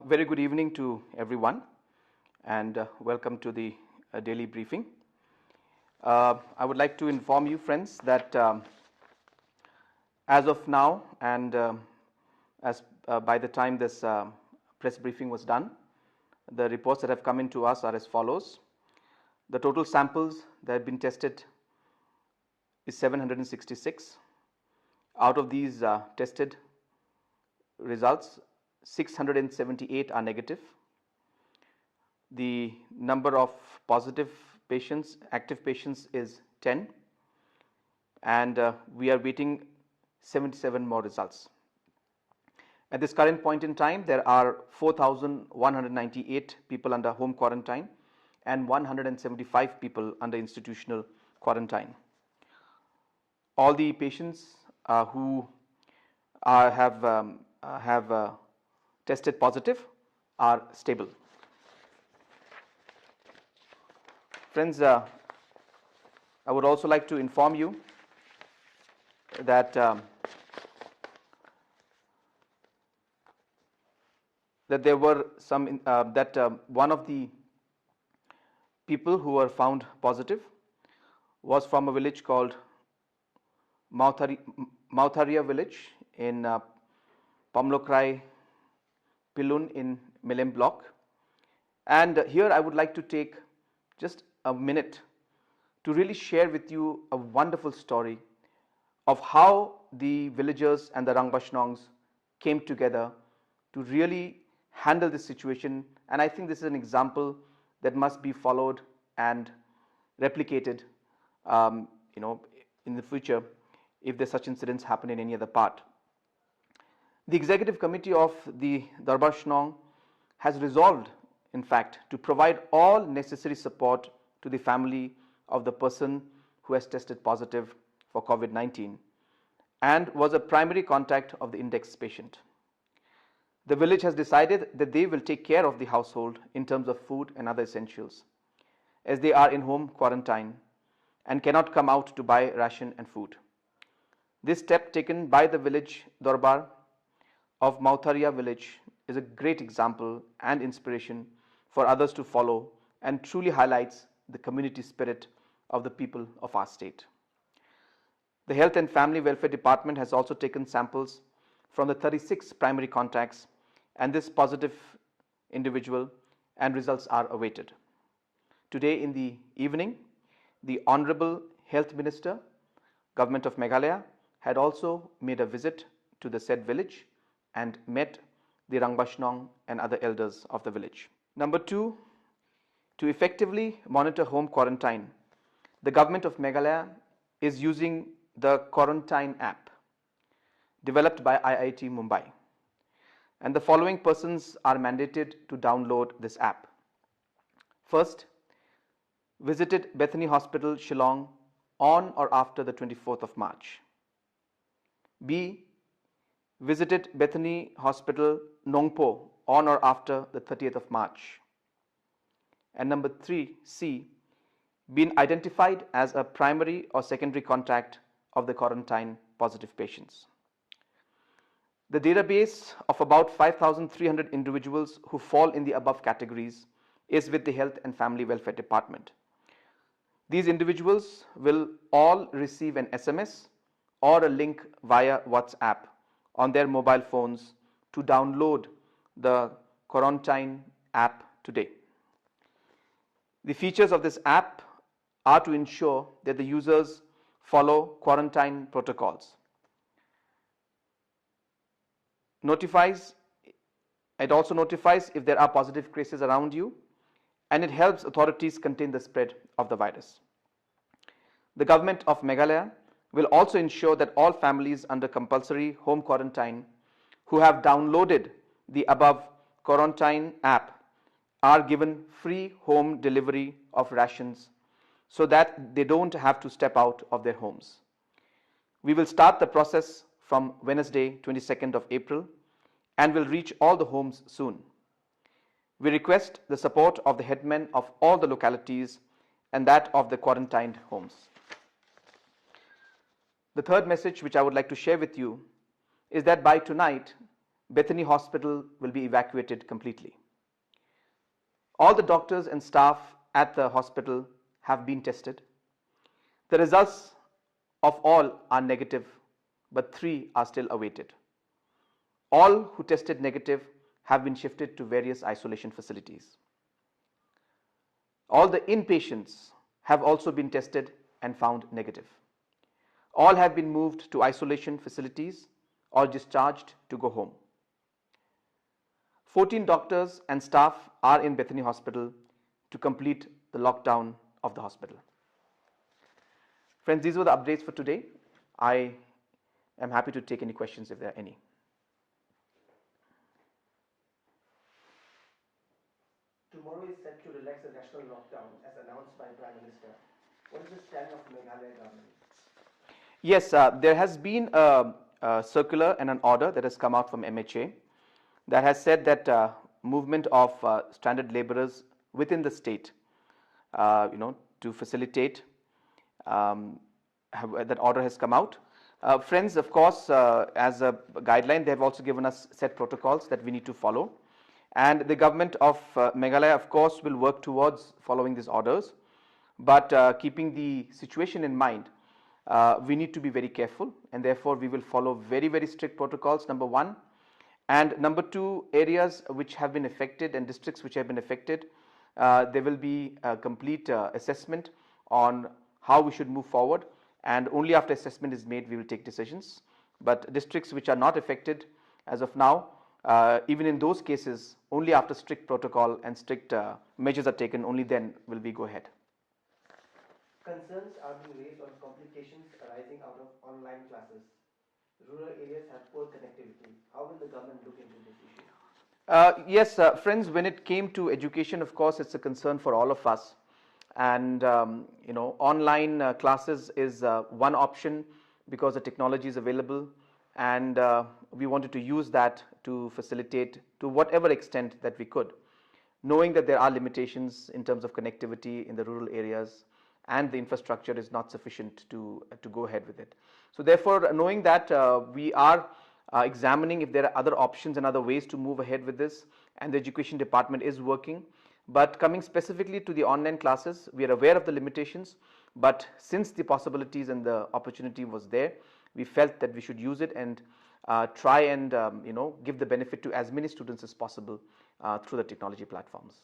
Very good evening to everyone, and welcome to the daily briefing. I would like to inform you, friends, that as of now and by the time this press briefing was done, the reports that have come in to us are as follows. The total samples that have been tested is 766. Out of these tested results, 678 are negative. The number of positive patients, active patients, is 10, and we are waiting 77 more results. At this current point in time, there are 4,198 people under home quarantine and 175 people under institutional quarantine. All the patients who have tested positive are stable. Friends, I would also like to inform you that there were some one of the people who were found positive was from a village called Nongtrei village in Nongtrei Pilun in Milem block. And here I would like to take just a minute to really share with you a wonderful story of how the villagers and the Rangbashnongs came together to really handle this situation. And I think this is an example that must be followed and replicated in the future if there's such incidents happen in any other part. The executive committee of the Rangbashnong has resolved, in fact, to provide all necessary support to the family of the person who has tested positive for COVID-19 and was a primary contact of the index patient. The village has decided that they will take care of the household in terms of food and other essentials, as they are in home quarantine and cannot come out to buy ration and food. This step taken by the village Darbar of Nongtrei village is a great example and inspiration for others to follow and truly highlights the community spirit of the people of our state. The Health and Family Welfare Department has also taken samples from the 36 primary contacts and this positive individual, and results are awaited. Today in the evening, the Honorable Health Minister, Government of Meghalaya, had also made a visit to the said village and met the Rangbashnong and other elders of the village. Number 2, to effectively monitor home quarantine, the Government of Meghalaya is using the Quarantine app developed by IIT Mumbai. And the following persons are mandated to download this app. First, visited Bethany Hospital, Shillong on or after the 24th of March. B, visited Bethany Hospital, Nongpo on or after the 30th of March. And number 3, C, been identified as a primary or secondary contact of the quarantine positive patients. The database of about 5,300 individuals who fall in the above categories is with the Health and Family Welfare Department. These individuals will all receive an SMS or a link via WhatsApp on their mobile phones to download the Quarantine app today. The features of this app are to ensure that the users follow quarantine protocols. It also notifies if there are positive cases around you, and it helps authorities contain the spread of the virus. The Government of Meghalaya will also ensure that all families under compulsory home quarantine who have downloaded the above Quarantine app are given free home delivery of rations so that they don't have to step out of their homes. We will start the process from Wednesday, 22nd of April, and will reach all the homes soon. We request the support of the headmen of all the localities and that of the quarantined homes. The third message which I would like to share with you is that by tonight, Bethany Hospital will be evacuated completely. All the doctors and staff at the hospital have been tested. The results of all are negative, but 3 are still awaited. All who tested negative have been shifted to various isolation facilities. All the inpatients have also been tested and found negative. All have been moved to isolation facilities or discharged to go home. 14 doctors and staff are in Bethany Hospital to complete the lockdown of the hospital. Friends, these were the updates for today. I am happy to take any questions if there are any. Tomorrow is set to relax the national lockdown as announced by Prime Minister. What is the stand of Meghalaya government? Yes, there has been a circular and an order that has come out from MHA that has said that movement of stranded laborers within the state, to facilitate, that order has come out. Friends, of course, as a guideline, they have also given us set protocols that we need to follow. And the government of Meghalaya, of course, will work towards following these orders. But keeping the situation in mind, we need to be very careful, and therefore we will follow very, very strict protocols, number one. And number two, areas which have been affected and districts which have been affected, there will be a complete assessment on how we should move forward, and only after assessment is made we will take decisions. But districts which are not affected as of now, even in those cases, only after strict protocol and strict measures are taken, only then will we go ahead. Concerns are being raised on complications arising out of online classes. Rural areas have poor connectivity. How will the government look into this issue? Yes, friends, when it came to education, of course, it's a concern for all of us. And, online classes is one option because the technology is available, and we wanted to use that to facilitate to whatever extent that we could, knowing that there are limitations in terms of connectivity in the rural areas and the infrastructure is not sufficient to go ahead with it. So therefore, knowing that, we are examining if there are other options and other ways to move ahead with this, and the education department is working. But coming specifically to the online classes, we are aware of the limitations, but since the possibilities and the opportunity was there, we felt that we should use it and try and give the benefit to as many students as possible through the technology platforms.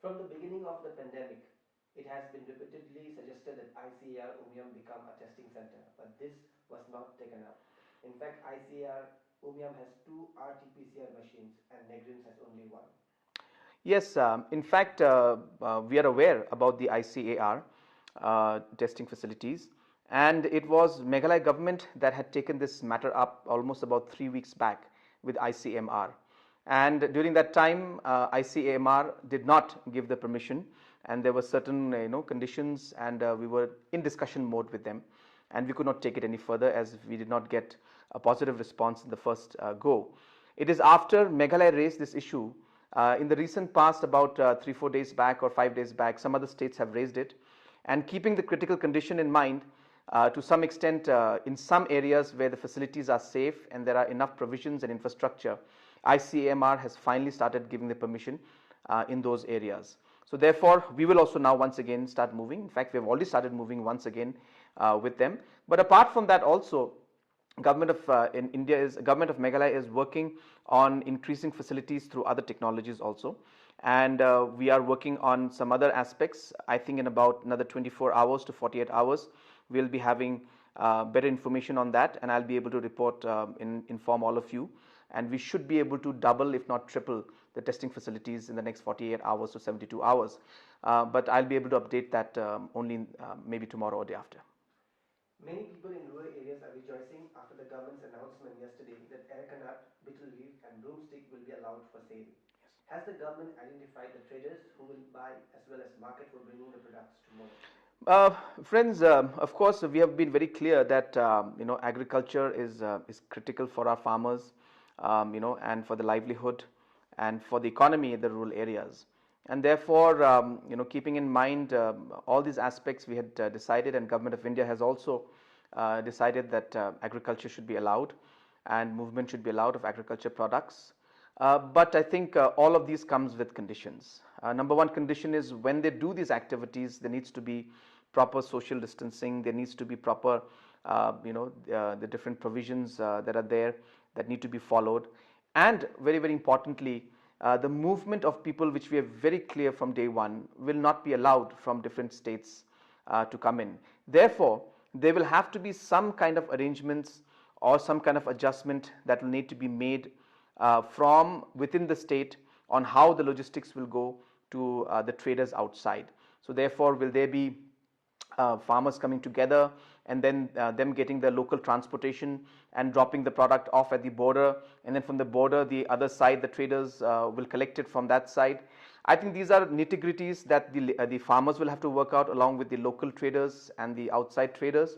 From the beginning of the pandemic, it has been repeatedly suggested that ICAR Umiam become a testing center, but this was not taken up. In fact, ICAR Umiam has 2 RT-PCR machines and Negrims has only 1. Yes, in fact, we are aware about the ICAR testing facilities, and it was Meghalaya government that had taken this matter up almost about 3 weeks back with ICMR. And during that time, ICAMR did not give the permission, and there were certain conditions, and we were in discussion mode with them, and we could not take it any further as we did not get a positive response in the first go. It is after Meghalaya raised this issue in the recent past, about 3-4 days back or 5 days back, some other states have raised it, and keeping the critical condition in mind, to some extent, in some areas where the facilities are safe and there are enough provisions and infrastructure, ICAMR has finally started giving the permission in those areas. So therefore, we will also now once again start moving. In fact, we have already started moving once again with them. But apart from that, also, government of Meghalaya is working on increasing facilities through other technologies also, and we are working on some other aspects. I think in about another 24 hours to 48 hours, we'll be having better information on that, and I'll be able to report, inform all of you, and we should be able to double, if not triple, the testing facilities in the next 48 hours to 72 hours. But I'll be able to update that only maybe tomorrow or day after. Many people in rural areas are rejoicing after the government's announcement yesterday that arecanut, betel leaf and broomstick will be allowed for sale. Yes. Has the government identified the traders who will buy as well as market for bringing the products tomorrow? Friends, of course, we have been very clear that agriculture is critical for our farmers, and for the livelihood and for the economy in the rural areas. And therefore, keeping in mind all these aspects, we had decided, and Government of India has also decided that agriculture should be allowed. and movement should be allowed of agriculture products. But I think all of these comes with conditions. Number one condition is when they do these activities, there needs to be proper social distancing. There needs to be proper, the different provisions that are there that need to be followed. And very, very importantly, the movement of people, which we are very clear from day one, will not be allowed from different states to come in. Therefore, there will have to be some kind of arrangements or some kind of adjustment that will need to be made from within the state on how the logistics will go to the traders outside. So therefore, will there be farmers coming together and then them getting the local transportation and dropping the product off at the border, and then from the border, the other side, the traders will collect it from that side. I think these are nitty-gritties that the farmers will have to work out along with the local traders and the outside traders.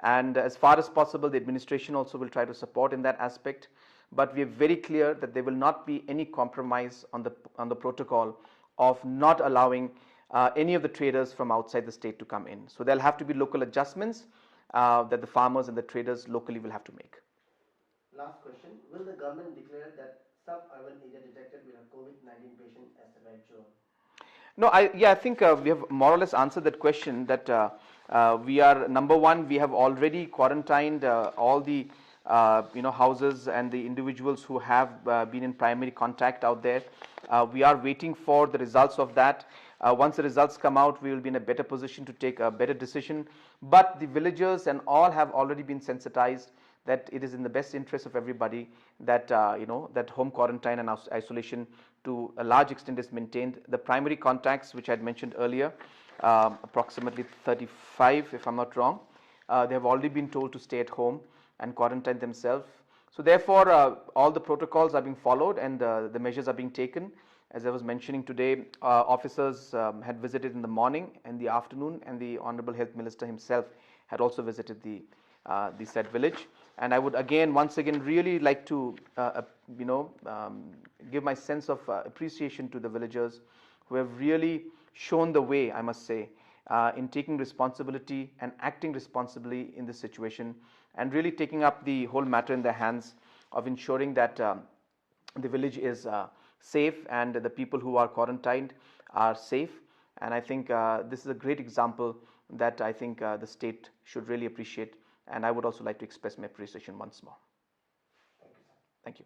And as far as possible, the administration also will try to support in that aspect. But we are very clear that there will not be any compromise on the protocol of not allowing any of the traders from outside the state to come in. So there'll have to be local adjustments that the farmers and the traders locally will have to make. Last question. Will the government declare that suburban area detected with a COVID-19 patient as a red zone? No, I think we have more or less answered that question, that we are, number one, we have already quarantined all the houses and the individuals who have been in primary contact out there. We are waiting for the results of that. Once the results come out, we will be in a better position to take a better decision. But the villagers and all have already been sensitized that it is in the best interest of everybody that that home quarantine and isolation to a large extent is maintained. The primary contacts, which I had mentioned earlier, approximately 35 if I'm not wrong, they have already been told to stay at home and quarantine themselves. So therefore all the protocols are being followed and the measures are being taken. As I was mentioning today, officers had visited in the morning and the afternoon, and the Honorable Health Minister himself had also visited the said village. And I would once again really like to give my sense of appreciation to the villagers who have really shown the way, I must say, in taking responsibility and acting responsibly in this situation, and really taking up the whole matter in their hands of ensuring that the village is safe and the people who are quarantined are safe. And I think this is a great example that I think the state should really appreciate, and I would also like to express my appreciation once more. Thank you, sir. Thank you.